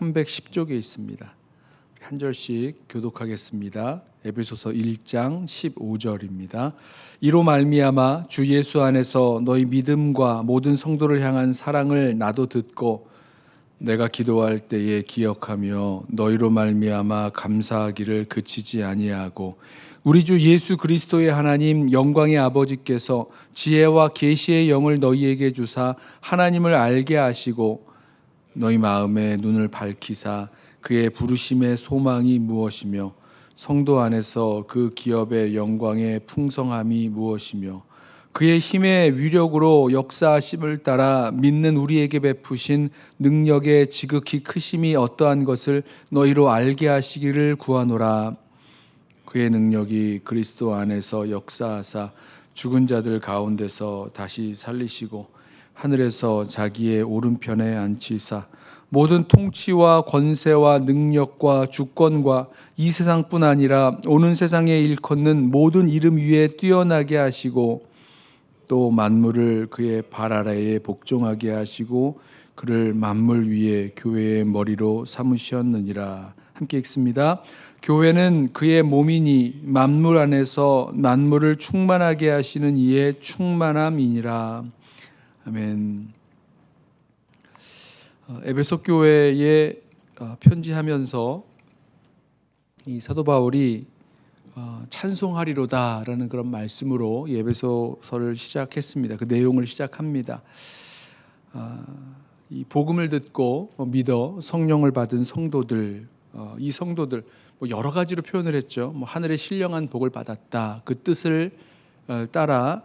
310쪽에 있습니다. 한 절씩 교독하겠습니다. 에베소서 1장 15절입니다. 이로 말미암아 주 예수 안에서 너희 믿음과 모든 성도를 향한 사랑을 나도 듣고 내가 기도할 때에 기억하며 너희로 말미암아 감사하기를 그치지 아니하고 우리 주 예수 그리스도의 하나님 영광의 아버지께서 지혜와 계시의 영을 너희에게 주사 하나님을 알게 하시고 너희 마음의 눈을 밝히사 그의 부르심의 소망이 무엇이며 성도 안에서 그 기업의 영광의 풍성함이 무엇이며 그의 힘의 위력으로 역사하심을 따라 믿는 우리에게 베푸신 능력의 지극히 크심이 어떠한 것을 너희로 알게 하시기를 구하노라. 그의 능력이 그리스도 안에서 역사하사 죽은 자들 가운데서 다시 살리시고 하늘에서 자기의 오른편에 앉히사 모든 통치와 권세와 능력과 주권과 이 세상뿐 아니라 오는 세상에 일컫는 모든 이름 위에 뛰어나게 하시고 또 만물을 그의 발 아래에 복종하게 하시고 그를 만물 위에 교회의 머리로 삼으셨느니라. 함께 읽습니다. 교회는 그의 몸이니 만물 안에서 만물을 충만하게 하시는 이의 충만함이니라. 아멘. 에베소 교회에 편지하면서 이 사도 바울이 찬송하리로다라는 그런 말씀으로 이 에베소서를 시작했습니다. 그 내용을 시작합니다. 이 복음을 듣고 믿어 성령을 받은 성도들, 이 성도들 여러 가지로 표현을 했죠. 하늘의 신령한 복을 받았다. 그 뜻을 따라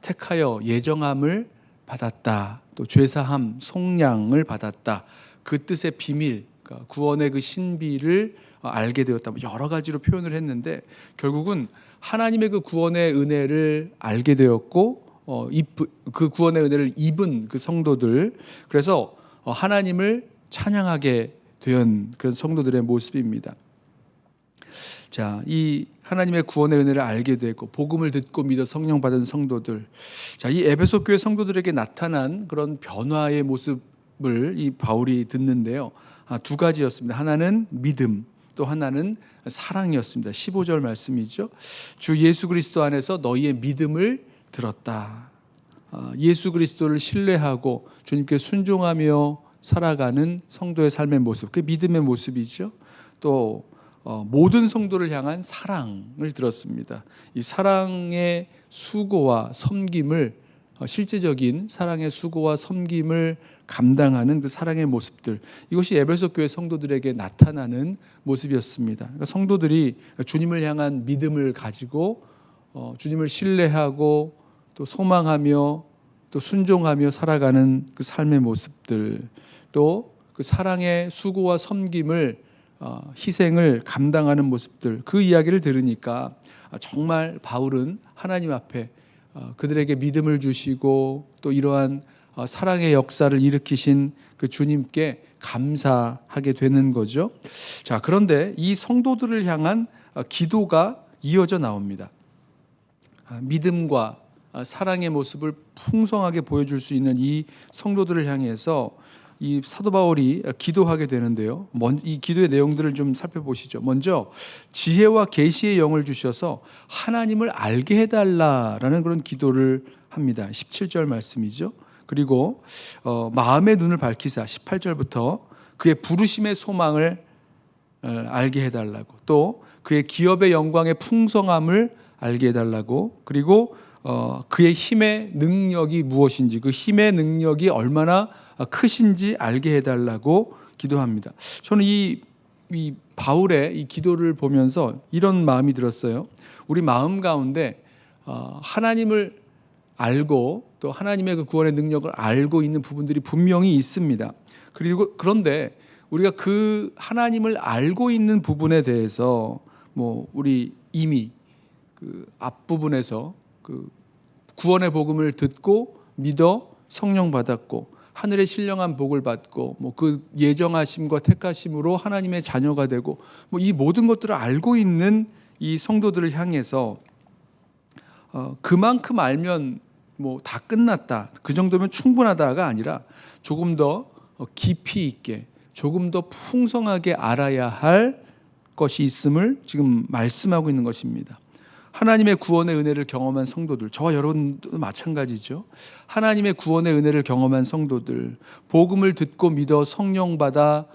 택하여 예정함을 받았다. 또 죄사함, 속량을 받았다. 그 뜻의 비밀, 그러니까 구원의 그 신비를 알게 되었다. 여러 가지로 표현을 했는데 결국은 하나님의 그 구원의 은혜를 알게 되었고 그 구원의 은혜를 입은 그 성도들, 그래서 하나님을 찬양하게 된 그런 성도들의 모습입니다. 자, 이 하나님의 구원의 은혜를 알게 되고 복음을 듣고 믿어 성령 받은 성도들, 자, 이 에베소 교회 성도들에게 나타난 그런 변화의 모습을 이 바울이 듣는데요. 두 가지였습니다. 하나는 믿음, 또 하나는 사랑이었습니다. 15절 말씀이죠. 주 예수 그리스도 안에서 너희의 믿음을 들었다. 예수 그리스도를 신뢰하고 주님께 순종하며 살아가는 성도의 삶의 모습, 그 믿음의 모습이죠. 또 모든 성도를 향한 사랑을 들었습니다. 이 사랑의 수고와 섬김을, 실제적인 사랑의 수고와 섬김을 감당하는 그 사랑의 모습들, 이것이 에베소 교회 성도들에게 나타나는 모습이었습니다. 그러니까 성도들이 주님을 향한 믿음을 가지고 주님을 신뢰하고 또 소망하며 또 순종하며 살아가는 그 삶의 모습들, 또 그 사랑의 수고와 섬김을 희생을 감당하는 모습들, 그 이야기를 들으니까 정말 바울은 하나님 앞에 그들에게 믿음을 주시고 또 이러한 사랑의 역사를 일으키신 그 주님께 감사하게 되는 거죠. 자, 그런데 이 성도들을 향한 기도가 이어져 나옵니다. 믿음과 사랑의 모습을 풍성하게 보여줄 수 있는 이 성도들을 향해서 이 사도 바울이 기도하게 되는데요. 이 기도의 내용들을 좀 살펴보시죠. 먼저 지혜와 계시의 영을 주셔서 하나님을 알게 해달라라는 그런 기도를 합니다. 17절 말씀이죠. 그리고 마음의 눈을 밝히사 18절부터 그의 부르심의 소망을 알게 해달라고, 또 그의 기업의 영광의 풍성함을 알게 해달라고, 그리고 그의 힘의 능력이 무엇인지, 그 힘의 능력이 얼마나 크신지 알게 해달라고 기도합니다. 저는 이 바울의 이 기도를 보면서 이런 마음이 들었어요. 우리 마음 가운데 하나님을 알고 또 하나님의 그 구원의 능력을 알고 있는 부분들이 분명히 있습니다. 그런데 우리가 그 하나님을 알고 있는 부분에 대해서 우리 이미 그 앞부분에서 그 구원의 복음을 듣고 믿어 성령 받았고 하늘의 신령한 복을 받고 그 예정하심과 택하심으로 하나님의 자녀가 되고 이 모든 것들을 알고 있는 이 성도들을 향해서 그만큼 알면 다 끝났다, 그 정도면 충분하다가 아니라 조금 더 깊이 있게, 조금 더 풍성하게 알아야 할 것이 있음을 지금 말씀하고 있는 것입니다. 하나님의 구원의 은혜를 경험한 성도들, 저와 여러분도 마찬가지죠. 하나님의 구원의 은혜를 경험한 성도들, 복음을 듣고 믿어 성령 받아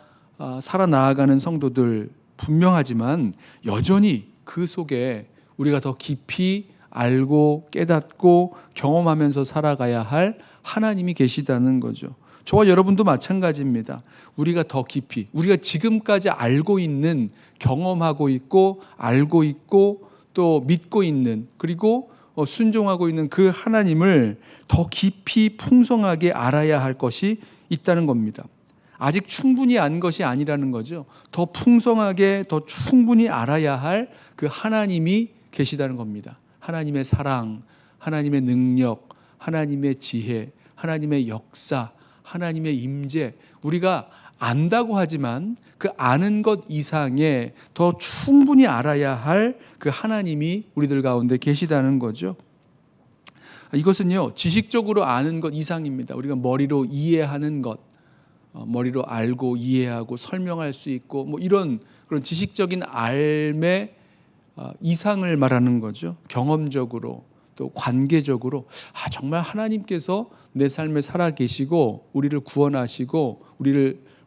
살아나가는 성도들 분명하지만 여전히 그 속에 우리가 더 깊이 알고 깨닫고 경험하면서 살아가야 할 하나님이 계시다는 거죠. 저와 여러분도 마찬가지입니다. 우리가 더 깊이, 우리가 지금까지 알고 있는, 경험하고 있고 알고 있고 또 믿고 있는, 그리고 순종하고 있는 그 하나님을 더 깊이 풍성하게 알아야 할 것이 있다는 겁니다. 아직 충분히 안 것이 아니라는 거죠. 더 풍성하게 더 충분히 알아야 할 그 하나님이 계시다는 겁니다. 하나님의 사랑, 하나님의 능력, 하나님의 지혜, 하나님의 역사, 하나님의 임재, 우리가 안다고 하지만 그 아는 것 이상의 더 충분히 알아야 할 그 하나님이 우리들 가운데 계시다는 거죠. 이것은요, 지식적으로 아는 것 이상입니다. 우리가 머리로 이해하는 것, 머리로 알고 이해하고 설명할 수 있고 뭐 이런 그런 지식적인 알매 이상을 말하는 거죠. 경험적으로 또 관계적으로 정말 하나님께서 내 삶에 살아 계시고 우리를 구원하시고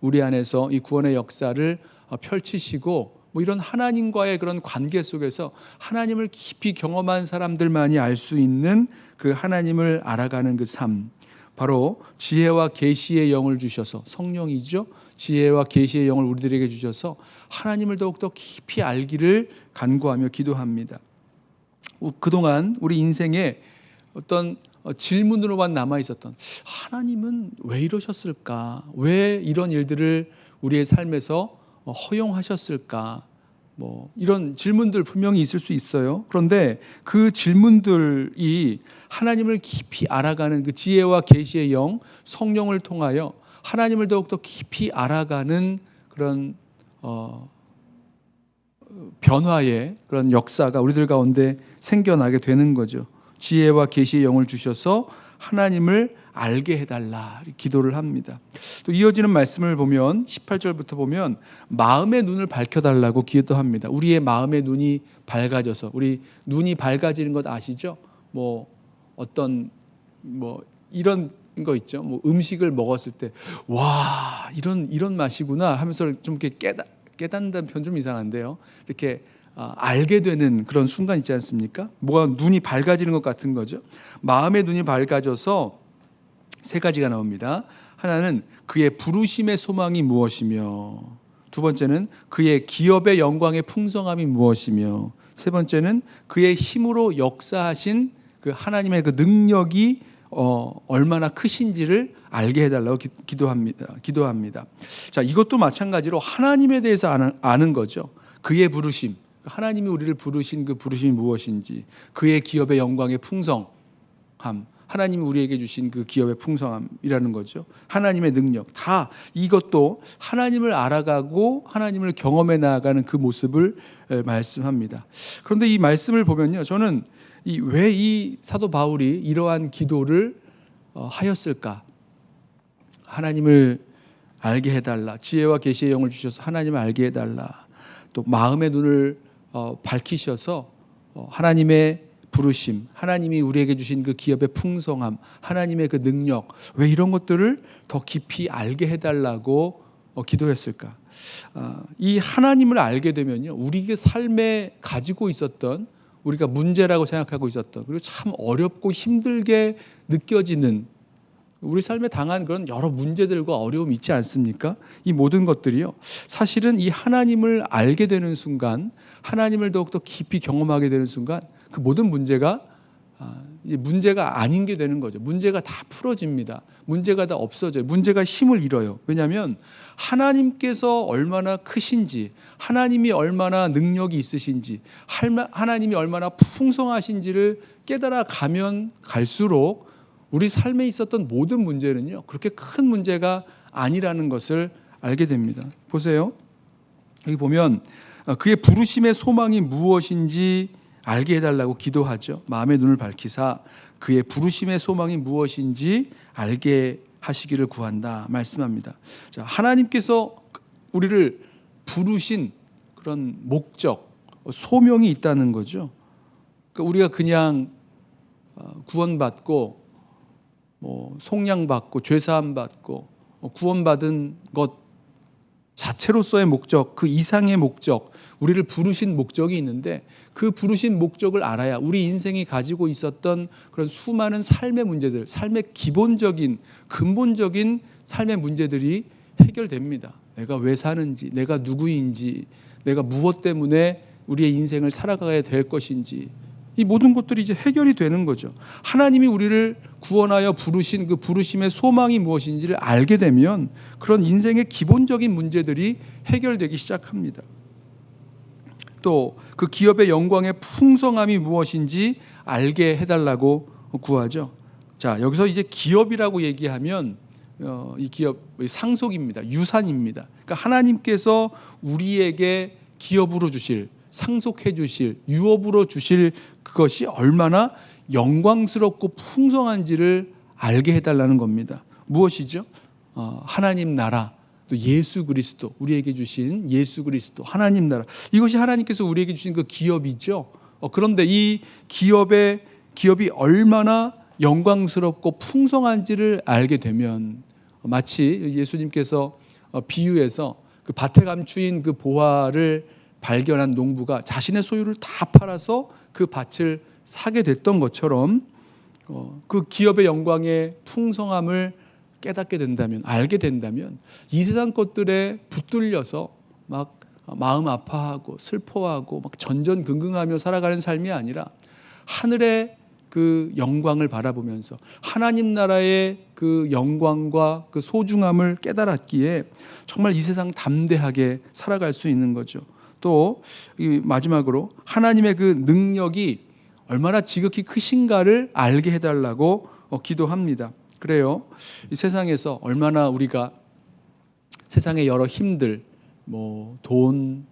우리 안에서 이 구원의 역사를 펼치시고 뭐 이런 하나님과의 그런 관계 속에서 하나님을 깊이 경험한 사람들만이 알 수 있는 그 하나님을 알아가는 그 삶, 바로 지혜와 계시의 영을 주셔서, 성령이죠. 지혜와 계시의 영을 우리들에게 주셔서 하나님을 더욱더 깊이 알기를 간구하며 기도합니다. 그동안 우리 인생에 어떤 질문으로만 남아 있었던, 하나님은 왜 이러셨을까? 왜 이런 일들을 우리의 삶에서 허용하셨을까? 뭐 이런 질문들 분명히 있을 수 있어요. 그런데 그 질문들이 하나님을 깊이 알아가는 그 지혜와 계시의 영, 성령을 통하여 하나님을 더욱더 깊이 알아가는 그런 변화의 그런 역사가 우리들 가운데 생겨나게 되는 거죠. 지혜와 계시의 영을 주셔서 하나님을 알게 해달라 기도를 합니다. 또 이어지는 말씀을 보면 18절부터 보면 마음의 눈을 밝혀달라고 기도합니다. 우리의 마음의 눈이 밝아져서, 우리 눈이 밝아지는 것 아시죠? 뭐 어떤 뭐 이런 거 있죠. 뭐 음식을 먹었을 때 와 이런 맛이구나 하면서 좀 이렇게 깨닫는 편 좀 이상한데요. 이렇게 알게 되는 그런 순간 있지 않습니까? 뭐가 눈이 밝아지는 것 같은 거죠. 마음의 눈이 밝아져서 세 가지가 나옵니다. 하나는 그의 부르심의 소망이 무엇이며, 두 번째는 그의 기업의 영광의 풍성함이 무엇이며, 세 번째는 그의 힘으로 역사하신 그 하나님의 그 능력이 얼마나 크신지를 알게 해달라고 기도합니다. 자, 이것도 마찬가지로 하나님에 대해서 아는 거죠. 그의 부르심, 하나님이 우리를 부르신 그 부르심이 무엇인지, 그의 기업의 영광의 풍성함, 하나님이 우리에게 주신 그 기업의 풍성함이라는 거죠. 하나님의 능력, 다 이것도 하나님을 알아가고 하나님을 경험해 나아가는 그 모습을 말씀합니다. 그런데 이 말씀을 보면요, 저는 왜 이 사도 바울이 이러한 기도를 하였을까? 하나님을 알게 해달라, 지혜와 계시의 영을 주셔서 하나님을 알게 해달라, 또 마음의 눈을 밝히셔서 하나님의 부르심, 하나님이 우리에게 주신 그 기업의 풍성함, 하나님의 그 능력, 왜 이런 것들을 더 깊이 알게 해달라고 기도했을까? 이 하나님을 알게 되면요, 우리의 삶에 가지고 있었던, 우리가 문제라고 생각하고 있었던, 그리고 참 어렵고 힘들게 느껴지는, 우리 삶에 당한 그런 여러 문제들과 어려움이 있지 않습니까? 이 모든 것들이요, 사실은 이 하나님을 알게 되는 순간, 하나님을 더욱더 깊이 경험하게 되는 순간 그 모든 문제가 이제 문제가 아닌 게 되는 거죠. 문제가 다 풀어집니다. 문제가 다 없어져요. 문제가 힘을 잃어요. 왜냐하면 하나님께서 얼마나 크신지, 하나님이 얼마나 능력이 있으신지, 하나님이 얼마나 풍성하신지를 깨달아 가면 갈수록 우리 삶에 있었던 모든 문제는요, 그렇게 큰 문제가 아니라는 것을 알게 됩니다. 보세요. 여기 보면 그의 부르심의 소망이 무엇인지 알게 해달라고 기도하죠. 마음의 눈을 밝히사 그의 부르심의 소망이 무엇인지 알게 하시기를 구한다 말씀합니다. 자, 하나님께서 우리를 부르신 그런 목적, 소명이 있다는 거죠. 그러니까 우리가 그냥 구원받고 속량받고 죄사함받고 구원받은 것 자체로서의 목적, 그 이상의 목적, 우리를 부르신 목적이 있는데 그 부르신 목적을 알아야 우리 인생이 가지고 있었던 그런 수많은 삶의 문제들, 삶의 기본적인 근본적인 삶의 문제들이 해결됩니다. 내가 왜 사는지, 내가 누구인지, 내가 무엇 때문에 우리의 인생을 살아가야 될 것인지, 이 모든 것들이 이제 해결이 되는 거죠. 하나님이 우리를 구원하여 부르신 그 부르심의 소망이 무엇인지를 알게 되면 그런 인생의 기본적인 문제들이 해결되기 시작합니다. 또 그 기업의 영광의 풍성함이 무엇인지 알게 해달라고 구하죠. 자, 여기서 이제 기업이라고 얘기하면 이 기업 상속입니다. 유산입니다. 그러니까 하나님께서 우리에게 기업으로 주실, 상속해 주실, 유업으로 주실 그것이 얼마나 영광스럽고 풍성한지를 알게 해달라는 겁니다. 무엇이죠? 하나님 나라, 또 예수 그리스도, 우리에게 주신 예수 그리스도, 하나님 나라, 이것이 하나님께서 우리에게 주신 그 기업이죠. 그런데 이 기업이 얼마나 영광스럽고 풍성한지를 알게 되면 마치 예수님께서 비유해서 그 밭에 감추인 그 보화를 발견한 농부가 자신의 소유를 다 팔아서 그 밭을 사게 됐던 것처럼 그 기업의 영광의 풍성함을 깨닫게 된다면, 알게 된다면 이 세상 것들에 붙들려서 막 마음 아파하고 슬퍼하고 막 전전긍긍하며 살아가는 삶이 아니라 하늘의 그 영광을 바라보면서 하나님 나라의 그 영광과 그 소중함을 깨달았기에 정말 이 세상 담대하게 살아갈 수 있는 거죠. 또 마지막으로 하나님의 그 능력이 얼마나 지극히 크신가를 알게 해달라고 기도합니다. 그래요. 이 세상에서 얼마나 우리가 세상의 여러 힘들, 돈,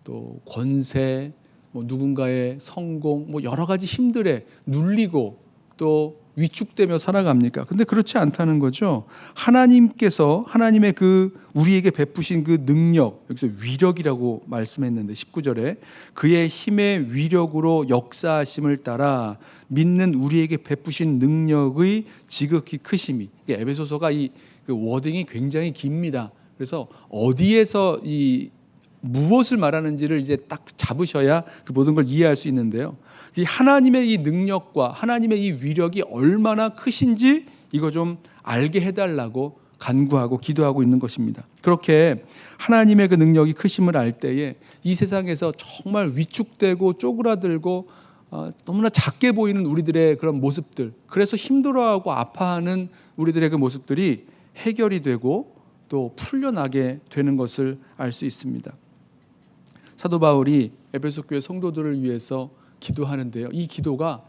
또 권세, 누군가의 성공, 여러 가지 힘들에 눌리고 또 위축되며 살아갑니까? 근데 그렇지 않다는 거죠. 하나님께서 하나님의 그 우리에게 베푸신 그 능력, 여기서 위력이라고 말씀했는데 19절에 그의 힘의 위력으로 역사하심을 따라 믿는 우리에게 베푸신 능력의 지극히 크심이, 에베소서가 이 그 워딩이 굉장히 깁니다. 그래서 어디에서 이 무엇을 말하는지를 이제 딱 잡으셔야 그 모든 걸 이해할 수 있는데요. 이 하나님의 이 능력과 하나님의 이 위력이 얼마나 크신지 이거 좀 알게 해달라고 간구하고 기도하고 있는 것입니다. 그렇게 하나님의 그 능력이 크심을 알 때에 이 세상에서 정말 위축되고 쪼그라들고 너무나 작게 보이는 우리들의 그런 모습들, 그래서 힘들어하고 아파하는 우리들의 그 모습들이 해결이 되고 또 풀려나게 되는 것을 알 수 있습니다. 사도 바울이 에베소 교회 성도들을 위해서 기도하는데요. 이 기도가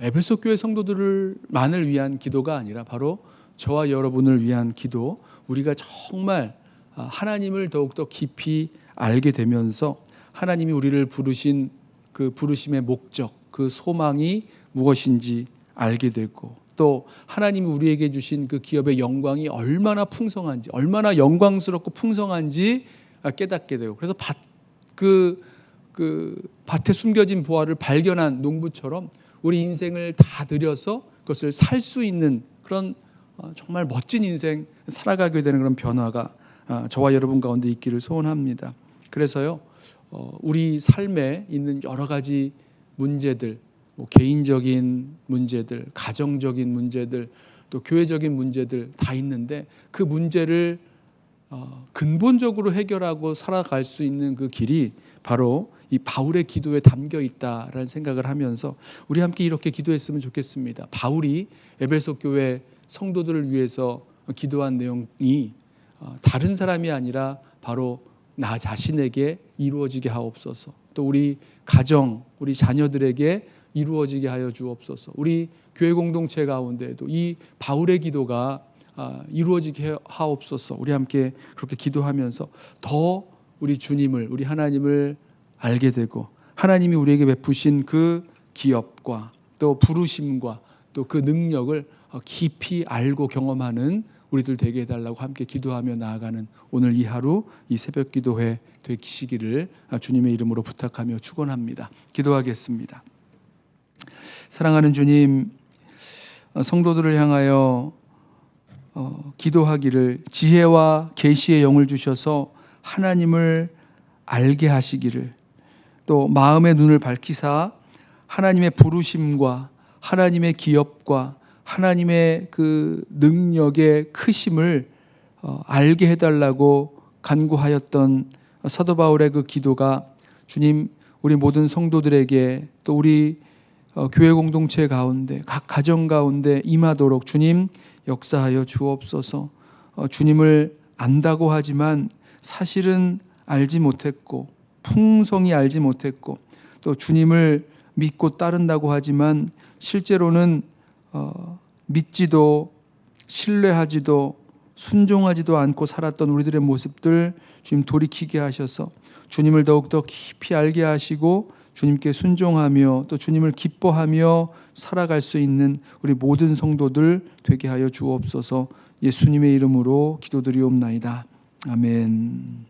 에베소 교회 성도들만을 위한 기도가 아니라 바로 저와 여러분을 위한 기도, 우리가 정말 하나님을 더욱더 깊이 알게 되면서 하나님이 우리를 부르신 그 부르심의 목적, 그 소망이 무엇인지 알게 되고 또 하나님이 우리에게 주신 그 기업의 영광이 얼마나 풍성한지, 얼마나 영광스럽고 풍성한지 깨닫게 되고, 그래서 그 밭에 숨겨진 보화를 발견한 농부처럼 우리 인생을 다 들여서 그것을 살 수 있는 그런 정말 멋진 인생 살아가게 되는 그런 변화가 저와 여러분 가운데 있기를 소원합니다. 그래서요, 우리 삶에 있는 여러 가지 문제들, 개인적인 문제들, 가정적인 문제들, 또 교회적인 문제들 다 있는데 그 문제를 근본적으로 해결하고 살아갈 수 있는 그 길이 바로 이 바울의 기도에 담겨 있다라는 생각을 하면서 우리 함께 이렇게 기도했으면 좋겠습니다. 바울이 에베소 교회 성도들을 위해서 기도한 내용이 다른 사람이 아니라 바로 나 자신에게 이루어지게 하옵소서. 또 우리 가정, 우리 자녀들에게 이루어지게 하여 주옵소서. 우리 교회 공동체 가운데에도 이 바울의 기도가 이루어지게 하옵소서. 우리 함께 그렇게 기도하면서 더 우리 주님을, 우리 하나님을 알게 되고 하나님이 우리에게 베푸신 그 기업과 또 부르심과 또 그 능력을 깊이 알고 경험하는 우리들 되게 해달라고 함께 기도하며 나아가는 오늘 이 하루 이 새벽 기도회 되시기를 주님의 이름으로 부탁하며 축원합니다. 기도하겠습니다. 사랑하는 주님, 성도들을 향하여 기도하기를 지혜와 계시의 영을 주셔서 하나님을 알게 하시기를, 또 마음의 눈을 밝히사 하나님의 부르심과 하나님의 기업과 하나님의 그 능력의 크심을 알게 해달라고 간구하였던 사도 바울의 그 기도가 주님, 우리 모든 성도들에게 또 우리 교회 공동체 가운데 각 가정 가운데 임하도록 주님 역사하여 주옵소서. 주님을 안다고 하지만 사실은 알지 못했고 풍성히 알지 못했고, 또 주님을 믿고 따른다고 하지만 실제로는 믿지도 신뢰하지도 순종하지도 않고 살았던 우리들의 모습들 주님 돌이키게 하셔서 주님을 더욱더 깊이 알게 하시고 주님께 순종하며 또 주님을 기뻐하며 살아갈 수 있는 우리 모든 성도들 되게 하여 주옵소서. 예수님의 이름으로 기도드리옵나이다. 아멘.